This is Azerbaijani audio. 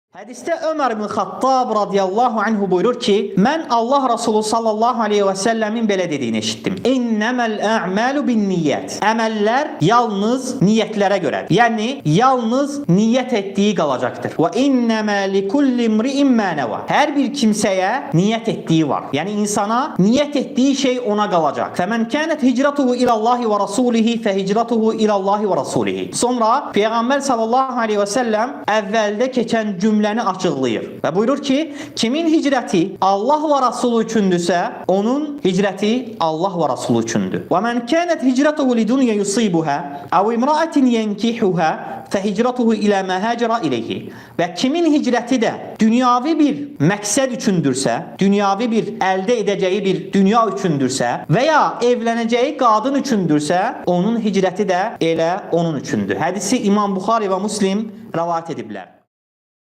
Hədisdə Ömər ibn Xattab radiyallahu anhu buyurur ki, mən Allah Resulü sallallahu aleyhi və səlləmin belə dediyini eşitdim. İnnəməl ə'məlu bin niyyət. Əməllər yalnız niyyətlərə görədir. Yəni, yalnız niyyət etdiyi qalacaqdır. Və innəmə likulli imri'in mə nəvə. Hər bir kimsəyə niyyət etdiyi var. Yəni, insana niyyət etdiyi şey ona qalacaq. Fəmən kənət hicratuhu ilallahi və rasulihi fə hicratuhu ilallahi və rasulihi. Sonra Peyğəmbər sallallahu aleyhi və səlləm əvvəldə keçən cümləni açıqlayır və buyurur ki, kimin hicrəti Allah və Rasulü üçündürsə, onun hicrəti Allah və Rasulü üçündür. Və mən kənət hicrətuhu lidunya yusibuhə əv imra'atin yenkihuhə fəhicratuhu ilə mə həcərə iləyhi. Və kimin hicrəti də dünyavi bir məqsəd üçündürsə, dünyavi bir əldə edəcəyi bir dünya üçündürsə və ya evlənəcəyi qadın üçündürsə, onun hicrəti də elə onun üçündür. Hədisi İmam Buxari və Müslim rəvayət ediblər.